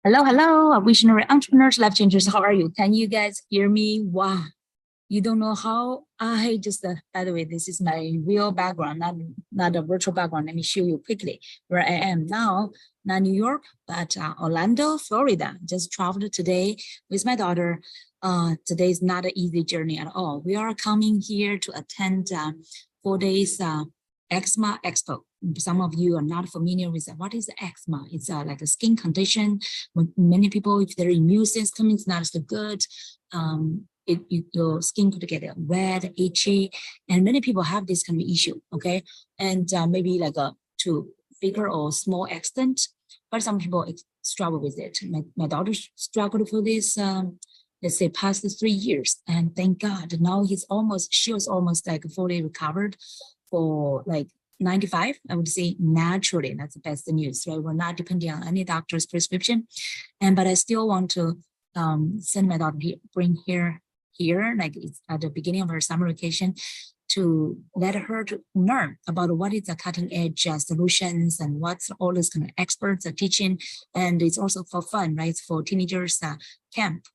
Hello, hello, visionary entrepreneurs, life changers. How are you? Can you guys hear me? Wow. You don't know how I just, by the way, this is my real background, not a virtual background. Let me show you quickly where I am now. Not New York, but Orlando, Florida. Just traveled today with my daughter. Today is not an easy journey at all. We are coming here to attend 4 days eczema expo. Some of you are not familiar with what is eczema. It's like a skin condition. When many people, if their immune system is not so good, your skin could get red, itchy, and many people have this kind of issue. Okay, and maybe like to bigger or small extent, but some people struggle with it. My daughter struggled for this. Let's say past 3 years, and thank God now she was almost like fully recovered for like 95, I would say naturally. That's the best news, right? We're not depending on any doctor's prescription. But I still want to send my daughter bring her here, like it's at the beginning of her summer vacation, to let her to learn about what is the cutting edge solutions and what's all these kind of experts are teaching. And it's also for fun, right? It's for teenagers camp.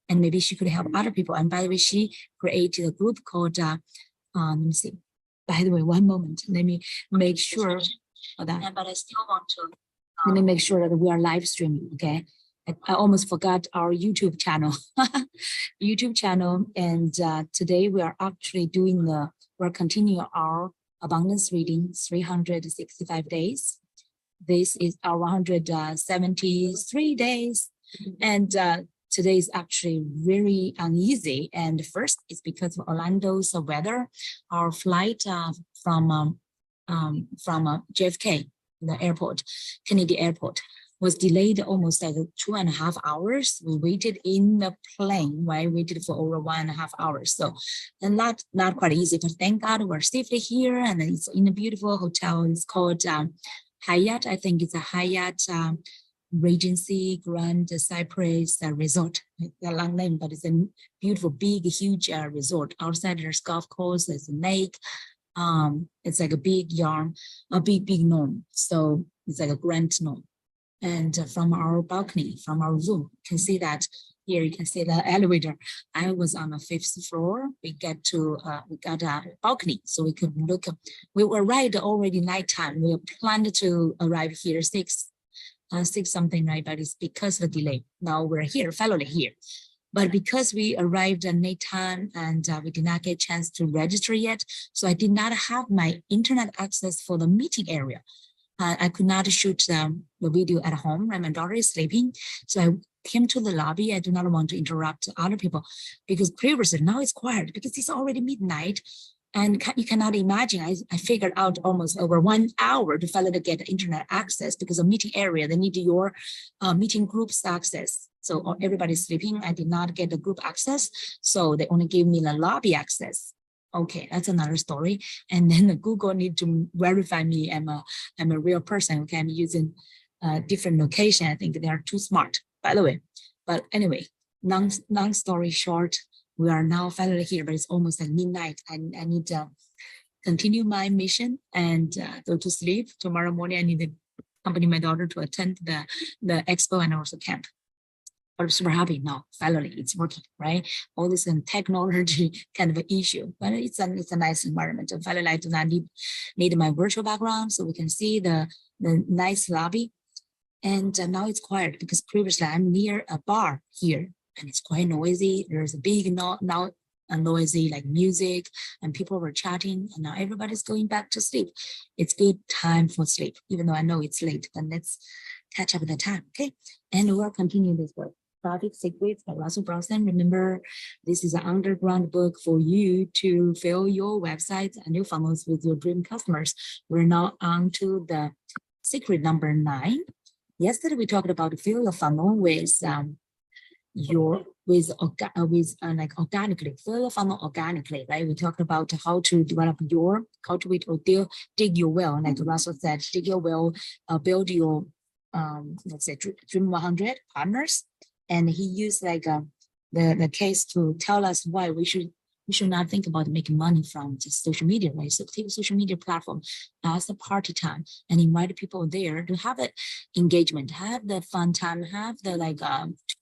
And maybe she could help other people. And by the way, she created a group called, let me see. By the way, one moment. Let me make sure that. But I still want to. Let me make sure that we are live streaming. Okay. I almost forgot our YouTube channel. YouTube channel. And today we are actually doing we're continuing our abundance reading 365 days. This is our 173 days. And today is actually very uneasy. And first, it's because of Orlando's weather. Our flight from JFK, the airport, Kennedy Airport, was delayed almost like 2.5 hours. We waited in the plane, right? Waited for over 1.5 hours. So, and not quite easy, but thank God we're safely here. And it's in a beautiful hotel. It's called Hyatt. I think it's a Hyatt Regency Grand Cypress Resort. It's a long name, but it's a beautiful, big, huge resort. Outside there's golf course, there's a lake. It's like a big big lawn. So it's like a grand lawn. And from our balcony, from our room, you can see that here. You can see the elevator. I was on the 5th floor. We got a balcony, so we could look. We arrived already nighttime. We planned to arrive here 6 something, right? But it's because of the delay. Now we're here, finally here. But because we arrived at nighttime and we did not get a chance to register yet, so I did not have my internet access for the meeting area. I could not shoot the video at home, right? My daughter is sleeping. So I came to the lobby. I do not want to interrupt other people because previously now it's quiet because it's already midnight. And you cannot imagine, I figured out almost over 1 hour to finally get internet access because of meeting area. They need your meeting groups access. So everybody's sleeping. I did not get the group access. So they only gave me the lobby access. Okay, that's another story. And then Google need to verify me. I'm a real person. Okay, I'm using a different location. I think they are too smart, by the way. But anyway, long story short, we are now finally here, but it's almost like midnight. I need to continue my mission and go to sleep. Tomorrow morning, I need to accompany my daughter to attend the expo and also camp. But I'm super happy now. Finally, it's working, right? All this technology kind of issue, but it's a nice environment. And finally, I do not need my virtual background, so we can see the nice lobby. And now it's quiet because previously I'm near a bar here, and it's quite noisy. There's a big noisy like music, and people were chatting, and now everybody's going back to sleep. It's good time for sleep, even though I know it's late, but let's catch up with the time, okay? And we'll continue this work. Profit Secrets by Russell Brunson. Remember, this is an underground book for you to fill your websites and your funnels with your dream customers. We're now on to the secret number 9. Yesterday we talked about fill your funnel with organically, fill your funnel organically, right? We talked about how to develop cultivate or dig your well, like Russell said, dig your well, build your let's say Dream 100 partners. And he used like the case to tell us why we should you should not think about making money from just social media, right? So take a social media platform as a party time and invite people there to have that engagement, have the fun time, have the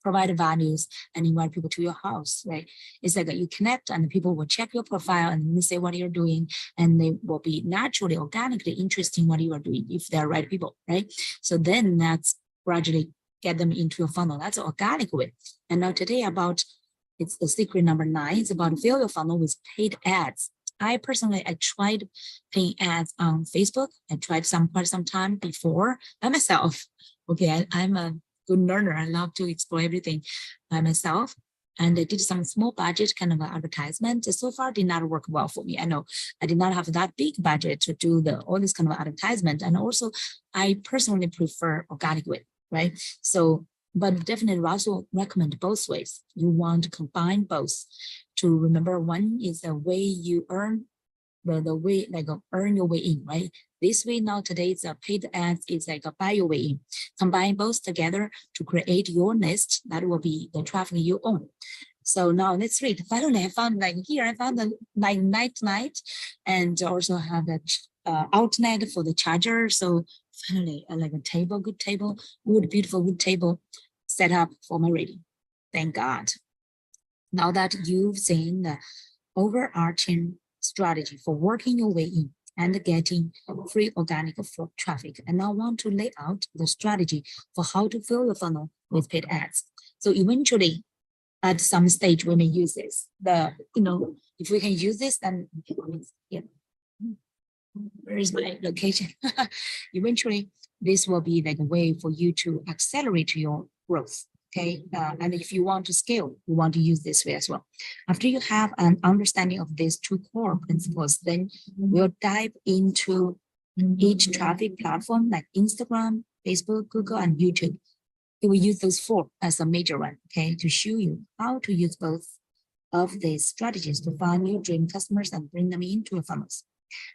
provide values and invite people to your house, right? It's like you connect and people will check your profile and say what you're doing, and they will be naturally, organically interested in what you are doing if they're right people, right? So then that's gradually get them into a funnel. That's an organic way. And now today it's the secret number 9. It's about fill your funnel with paid ads. I tried paying ads on Facebook. I tried quite some time before by myself. Okay, I'm a good learner. I love to explore everything by myself. And I did some small budget kind of advertisement. So far did not work well for me. I know I did not have that big budget to do all this kind of advertisement. And also I personally prefer organic way, right? So but definitely also recommend both ways. You want to combine both to remember one is the way you earn the way earn your way in, right? This way now today it's a paid ads is like a buy your way in. Combine both together to create your list that will be the traffic you own. So now let's read. Finally, I found here I found the night and also have the outlet for the charger. So finally, like a table, good table, beautiful wood table set up for my reading. Thank God. Now that you've seen the overarching strategy for working your way in and getting free organic traffic, and now want to lay out the strategy for how to fill your funnel with paid ads. So eventually, at some stage, we may use this. If we can use this, then yeah. Where is my location? Eventually, this will be like a way for you to accelerate your growth. Okay, and if you want to scale, you want to use this way as well. After you have an understanding of these 2 core principles, then we'll dive into each traffic platform like Instagram, Facebook, Google, and YouTube. We will use those 4 as a major one, okay, to show you how to use both of these strategies to find your dream customers and bring them into your funnels.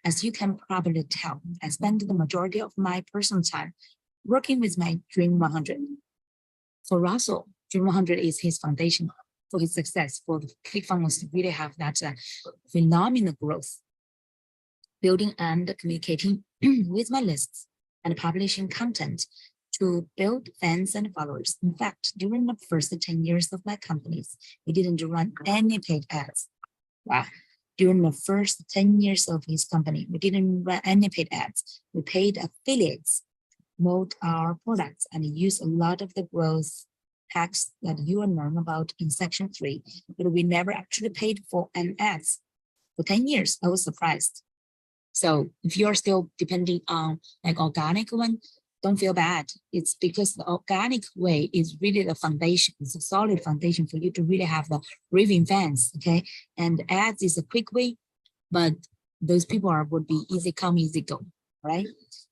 As you can probably tell, I spend the majority of my personal time working with my Dream 100. For Russell, Dream 100 is his foundation for his success, for the ClickFunnels to really have that phenomenal growth, building and communicating with my lists and publishing content to build fans and followers. In fact, during the first 10 years of my companies, we didn't run any paid ads. Wow. During the first 10 years of his company, we didn't run any paid ads. We paid affiliates promote our products and use a lot of the growth hacks that you will learn about in section 3, but we never actually paid for an ads. For 10 years, I was surprised. So if you're still depending on like organic one, don't feel bad. It's because the organic way is really the foundation. It's a solid foundation for you to really have the raving fans, okay? And ads is a quick way, but those people would be easy come, easy go, right?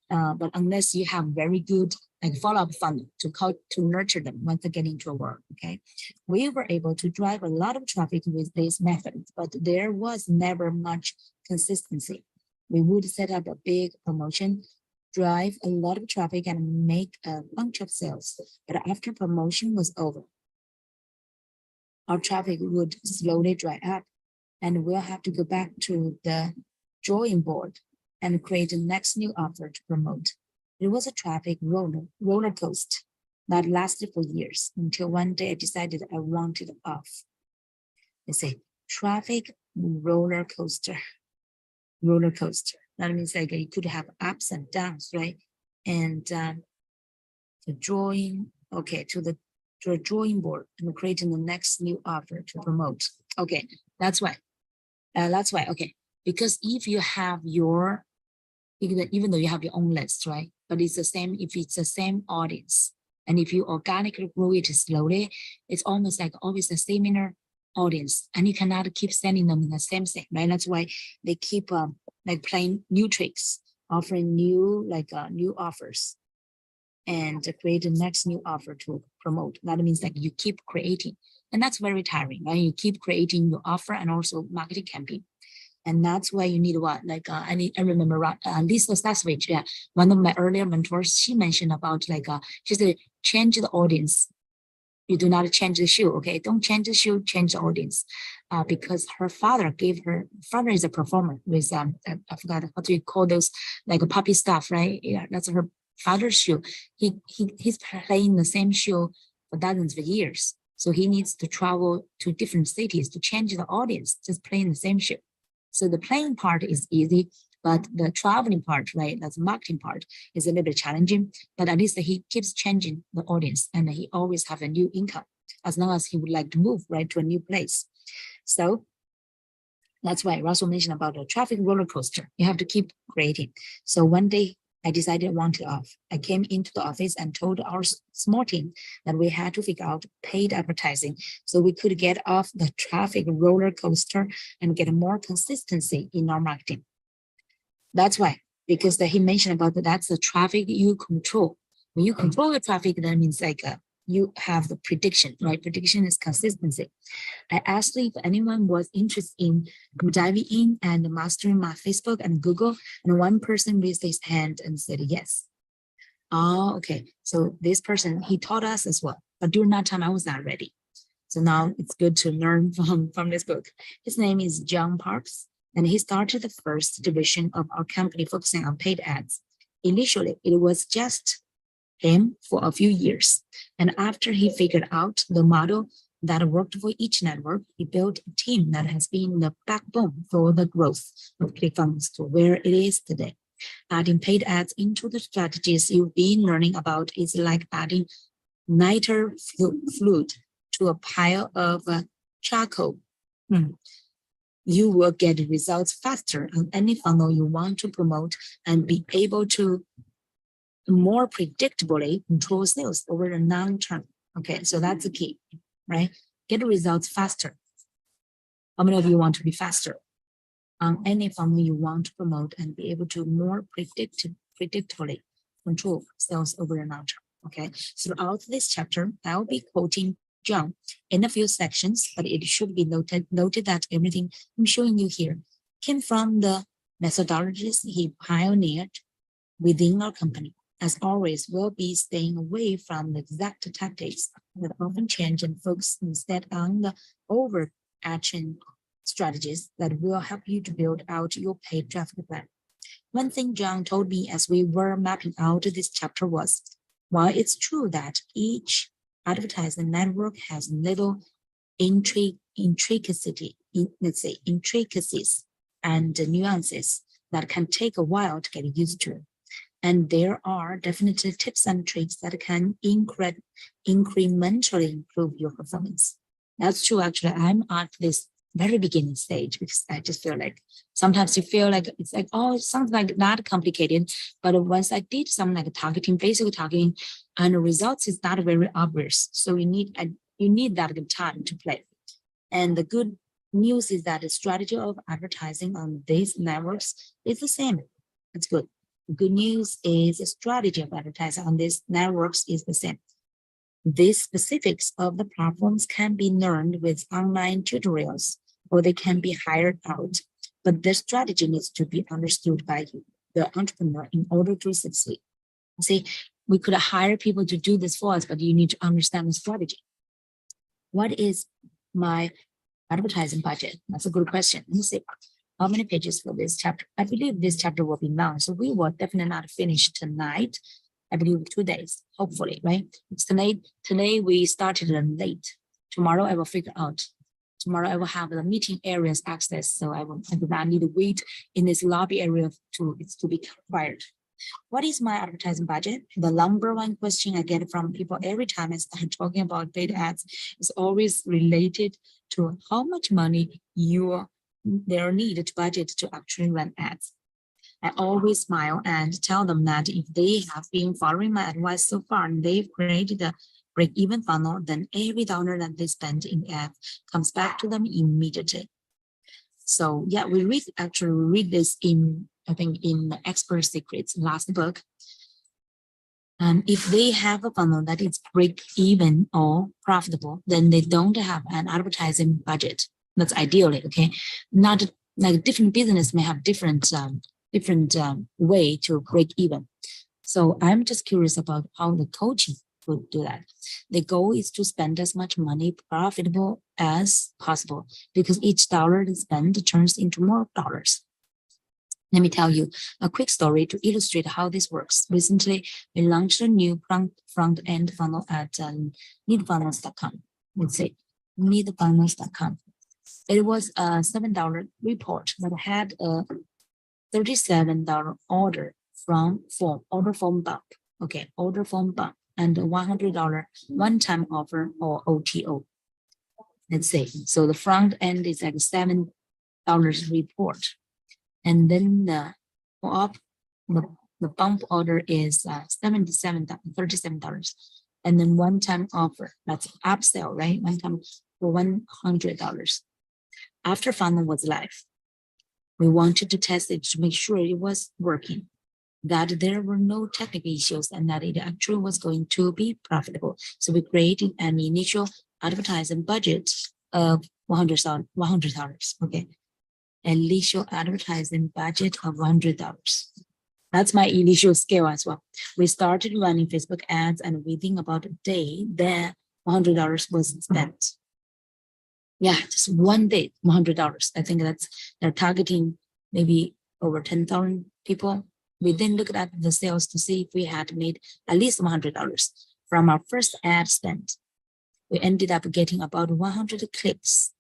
But unless you have very good like follow-up funnel to nurture them once they get into a work, okay? We were able to drive a lot of traffic with this method, but there was never much consistency. We would set up a big promotion, drive a lot of traffic and make a bunch of sales. But after promotion was over, our traffic would slowly dry up and we'll have to go back to the drawing board and create the next new offer to promote. It was a traffic roller coaster that lasted for years until one day I decided I wanted off. They say traffic roller coaster. That means like you could have ups and downs, right? And the drawing, okay, to the drawing board and creating the next new offer to promote. Okay, that's why. Okay, because if you have your, even though you have your own list, right? But it's the same, if it's the same audience, and if you organically grow it slowly, it's almost like always a similar audience, and you cannot keep sending them the same thing, right? That's why they keep like playing new tricks, offering new new offers, and create the next new offer to promote. That means like you keep creating, and that's very tiring, right? You keep creating your offer and also marketing campaign. And that's why you need what, like I remember Lisa Stasvich, yeah, one of my earlier mentors, she mentioned about like she said change the audience You do not change the shoe, okay? Don't change the shoe, change the audience. Because her father is a performer with, I forgot, what do you call those, like a puppy stuff, right? Yeah, that's her father's shoe. He's playing the same shoe for dozens of years. So he needs to travel to different cities to change the audience, just playing the same shoe. So the playing part is easy, but the traveling part, right, that's the marketing part, is a little bit challenging. But at least he keeps changing the audience and he always have a new income as long as he would like to move, right, to a new place. So that's why Russell mentioned about the traffic roller coaster. You have to keep creating. So one day I decided I wanted off. I came into the office and told our small team that we had to figure out paid advertising so we could get off the traffic roller coaster and get more consistency in our marketing. That's why, because he mentioned about that's the traffic you control. When you control the traffic, that means like you have the prediction, right? Prediction is consistency. I asked if anyone was interested in diving in and mastering my Facebook and Google, and one person raised his hand and said yes. Oh, okay. So this person, he taught us as well, but during that time I was not ready. So now it's good to learn from this book. His name is Zheng Parks, and he started the first division of our company focusing on paid ads. Initially, it was just him for a few years. And after he figured out the model that worked for each network, he built a team that has been the backbone for the growth of ClickFunnels to where it is today. Adding paid ads into the strategies you've been learning about is like adding niter fluid to a pile of charcoal. You will get results faster on any funnel you want to promote and be able to more predictably control sales over the long term. Okay, so that's the key, right? Get the results faster. How many of you want to be faster on any funnel you want to promote and be able to more predictably control sales over the long term? Okay, throughout this chapter, I'll be quoting Zheng in a few sections, but it should be noted that everything I'm showing you here came from the methodologies he pioneered within our company. As always, we'll be staying away from the exact tactics that often change and focus instead on the overarching strategies that will help you to build out your paid traffic plan. One thing Zheng told me as we were mapping out this chapter was, while it's true that each advertising network has little intricacies and nuances that can take a while to get used to. And there are definitely tips and tricks that can incrementally improve your performance. That's true. Actually, I'm at this very beginning stage because I just feel like sometimes you feel like it's like, oh, it sounds like not complicated. But once I did some like targeting, basic targeting, and the results is not very obvious. So you need that time to play. And the good news is that the strategy of advertising on these networks is the same. It's good. The good news is the strategy of advertising on these networks is the same. The specifics of the platforms can be learned with online tutorials, or they can be hired out. But the strategy needs to be understood by you, the entrepreneur, in order to succeed. See, we could hire people to do this for us, but you need to understand the strategy. What is my advertising budget? That's a good question. Let me see. How many pages for this chapter? I believe this chapter will be long, so we will definitely not finish tonight. I believe 2 days, hopefully, right? It's today we started late. Tomorrow I will figure out. Tomorrow I will have the meeting areas access, so I do not need to wait in this lobby area to be required. What is my advertising budget? The number one question I get from people every time I start talking about paid ads is always related to how much money they're needed to budget to actually run ads. I always smile and tell them that if they have been following my advice so far and they've created a break-even funnel, then every dollar that they spend in ads comes back to them immediately. So yeah, we read this in, I think, in Expert Secrets, last book. And if they have a funnel that is break-even or profitable, then they don't have an advertising budget. That's ideally, okay? Not like different business may have different way to break even. So I'm just curious about how the coaching would do that. The goal is to spend as much money profitable as possible because each dollar spent turns into more dollars. Let me tell you a quick story to illustrate how this works. Recently, we launched a new front-end funnel at needfunnels.com. Let's say needfunnels.com. It was a $7 report that had a $37 order form bump. Okay, order form bump and a $100 one-time offer or OTO. Let's say so the front end is like $7 report, and then the bump order is $37, and then one-time offer, that's upsell, right? One time for $100. After funnel was live, we wanted to test it to make sure it was working, that there were no technical issues, and that it actually was going to be profitable. So we created an initial advertising budget of $100. Okay, initial advertising budget of $100. That's my initial scale as well. We started running Facebook ads, and within about a day, there $100 was spent. Yeah, just one day, $100. I think they're targeting maybe over 10,000 people. We then looked at the sales to see if we had made at least $100 from our first ad spend. We ended up getting about 100 clicks,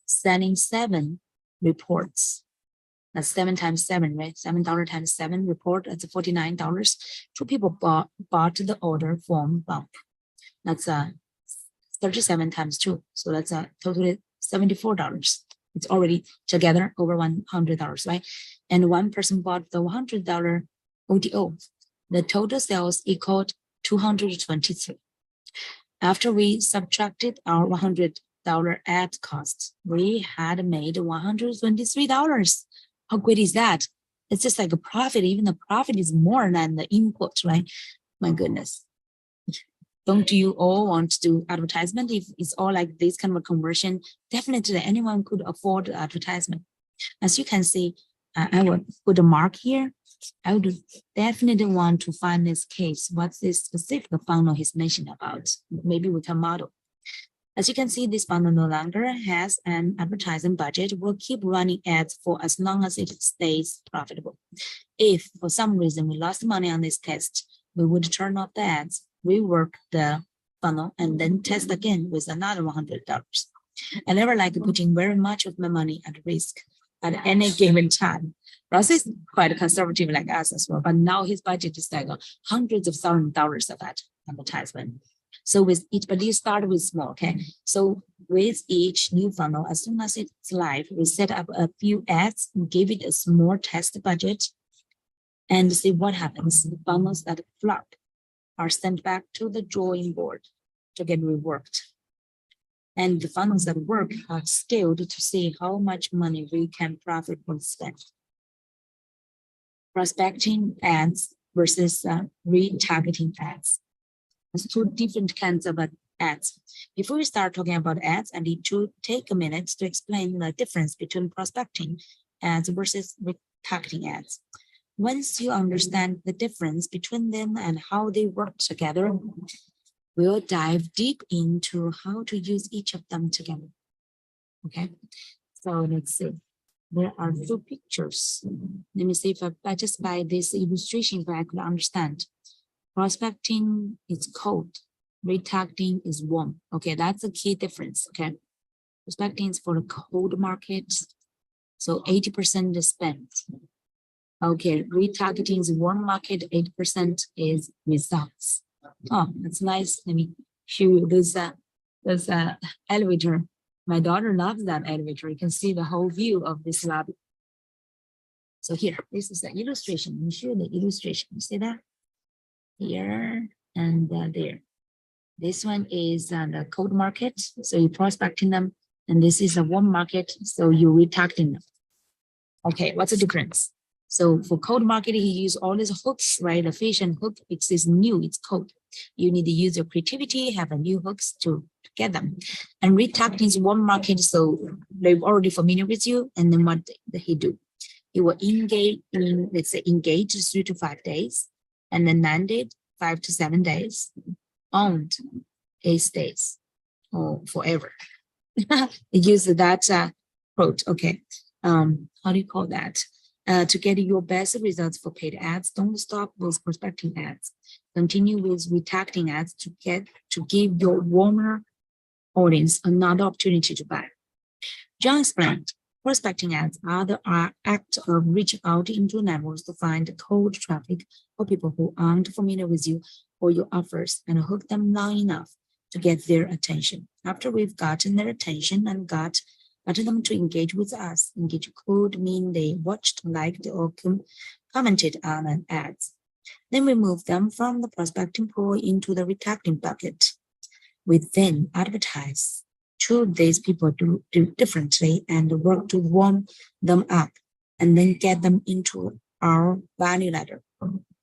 selling 7 reports. That's 7 times 7, right? $7 times 7 report, that's $49. 2 people bought the order form bump. That's 37 times 2. So that's totally $74. It's already together over $100, right? And one person bought the $100 OTO. The total sales equaled 223. After we subtracted our $100 ad cost, we had made $123. How great is that? It's just like a profit. Even the profit is more than the input, right? My goodness. Don't you all want to do advertisement? If it's all like this kind of a conversion, definitely anyone could afford advertisement. As you can see, I will put a mark here. I would definitely want to find this case. What's this specific funnel he's mentioned about? Maybe we can model. As you can see, this funnel no longer has an advertising budget. We'll keep running ads for as long as it stays profitable. If for some reason we lost money on this test, we would turn off the ads, rework the funnel, and then test again with another $100. I never like putting very much of my money at risk at any given time. Ross is quite conservative like us as well, but now his budget is like hundreds of thousands of dollars of that advertisement. So with each, but you start with small, okay? So with each new funnel, as soon as it's live, we set up a few ads, give it a small test budget, and see what happens. The funnels that flop are sent back to the drawing board to get reworked. And the funnels that work are scaled to see how much money we can profitably spend. Prospecting ads versus retargeting ads. There's 2 different kinds of ads. Before we start talking about ads, I need to take a minute to explain the difference between prospecting ads versus retargeting ads. Once you understand the difference between them and how they work together, we'll dive deep into how to use each of them together. Okay, so let's see. There are 2 pictures. Let me see if I just by this illustration, if I could understand. Prospecting is cold, retargeting is warm. Okay, that's a key difference. Okay, prospecting is for the cold market, so 80% is spent. Okay, retargeting is warm market, 8% is results. Oh, that's nice. Let me show you this elevator. My daughter loves that elevator. You can see the whole view of this lobby. So here, this is the illustration. Let me show you the illustration. You see that? Here and there. This one is the cold market, so you're prospecting them, and this is a warm market, so you're retargeting them. Okay, what's the difference? So for cold market, he used all these hooks, right? The fish and hook, it's new, it's cold. You need to use your creativity, have a new hooks to get them. And retargeting is warm market, so they're already familiar with you. And then what did he do? He will engage in, let's say, engage 3 to 5 days, and then landed 5 to 7 days. owned, it stays forever. Use that quote. Okay. How do you call that? To get your best results for paid ads, don't stop with prospecting ads. Continue with retargeting ads to give your warmer audience another opportunity to buy. Zheng explained, prospecting ads are the act of reaching out into networks to find cold traffic for people who aren't familiar with you or your offers and hook them long enough to get their attention. After we've gotten their attention and gotten them to engage with us, engage could mean they watched, liked, or commented on an ads. Then we move them from the prospecting pool into the retargeting bucket. We then advertise to these people do differently and work to warm them up and then get them into our value ladder.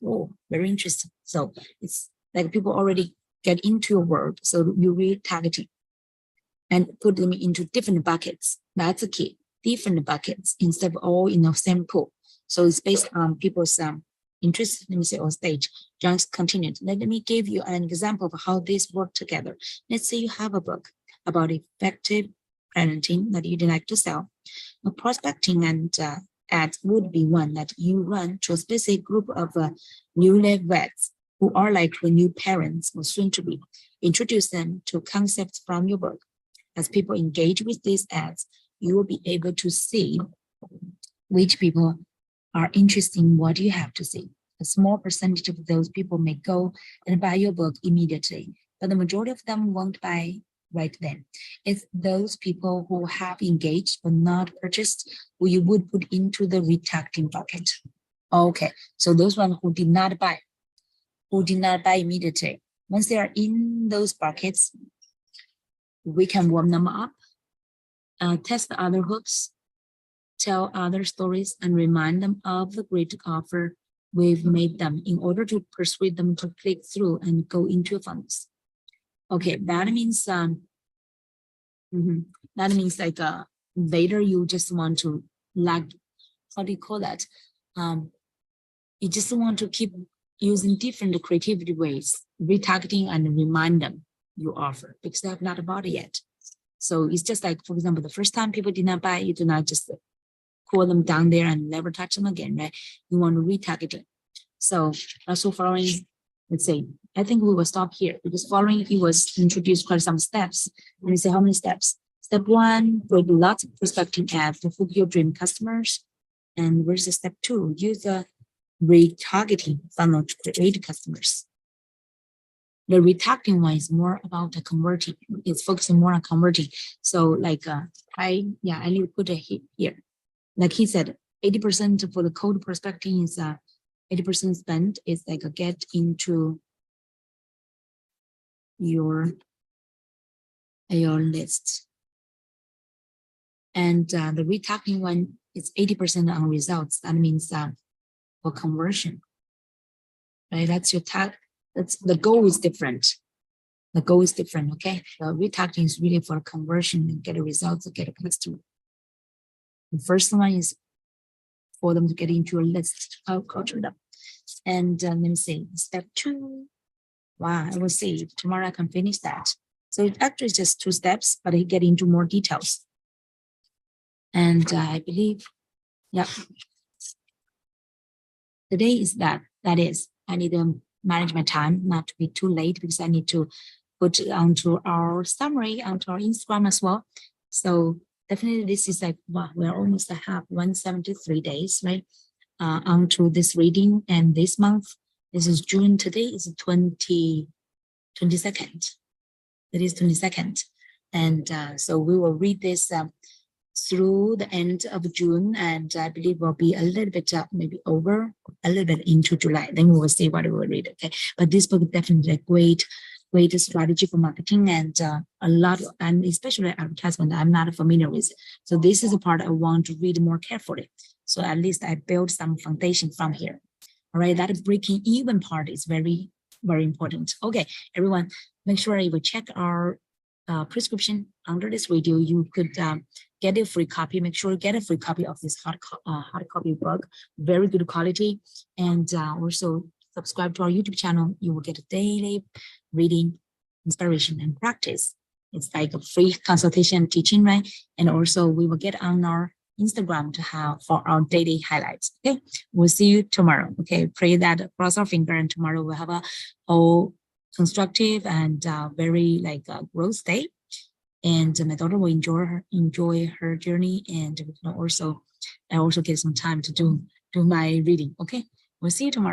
Oh, very interesting. So it's like people already get into your world. So you retargeting and put them into different buckets. That's the key. Different buckets instead of all in the same pool. So it's based on people's interest, let me say, on stage. Just continued. Let me give you an example of how this work together. Let's say you have a book about effective parenting that you'd like to sell. A prospecting and ads would be one that you run to a specific group of newlyweds who are likely new parents or soon to be. Introduce them to concepts from your book. As people engage with these ads, you will be able to see which people are interested in what you have to say. A small percentage of those people may go and buy your book immediately, but the majority of them won't buy right then. It's those people who have engaged but not purchased who you would put into the retargeting bucket. Okay, so those ones who did not buy immediately. Once they are in those buckets, we can warm them up, test other hooks, tell other stories, and remind them of the great offer we've made them in order to persuade them to click through and go into your funnels. Okay, that means like later you just want to how do you call that? You just want to keep using different creativity ways, retargeting and remind them you offer because they have not bought it yet. So it's just like, for example, the first time people did not buy, you do not just cool them down there and never touch them again, right? You want to retarget it. So also following, let's say, I think we will stop here because following he was introduced quite some steps. Let me say how many steps. Step one, create lots of prospecting ads to hook your dream customers. And where's the step two? Use a retargeting funnel to create customers. The retargeting one is more about the converting. It's focusing more on converting. So like I need to put it here. Like he said, 80% for the cold prospecting is 80% spent is like a get into your list. And the retargeting one is 80% on results. That means for conversion, right? That's your tag. That's the goal is different. The goal is different, okay? The retargeting is really for conversion and get a result to get a customer. The first one is for them to get into a list. I'll culture them. And let me see, step two. Wow, I will see tomorrow I can finish that. So it actually is just 2 steps, but I get into more details. And I believe, yeah. Today is that is, I need to manage my time, not to be too late because I need to put it onto our summary, onto our Instagram as well. So definitely this is like, wow, we're almost at 173 days, right? Onto this reading, and this month, this is June, today is the 22nd. It is 22nd. And so we will read this through the end of June, and I believe we'll be a little bit maybe over a little bit into July. Then we will see what we will read. Okay, but this book is definitely a great strategy for marketing and a lot, and especially advertisement I'm not familiar with. So this is a part I want to read more carefully. So at least I build some foundation from here. All right, that breaking even part is very, very important. Okay, everyone, make sure you will check our prescription under this video. You could get a free copy. Make sure you get a free copy of this hard copy book. Very good quality, and also subscribe to our YouTube channel, you will get a daily reading inspiration and practice. It's like a free consultation teaching, right? And also we will get on our Instagram to have for our daily highlights. Okay, we'll see you tomorrow. Okay, pray that cross our finger, and tomorrow we'll have a whole constructive and very like growth day. And my daughter will enjoy her journey, and we can also I also get some time to do my reading. Okay, we'll see you tomorrow.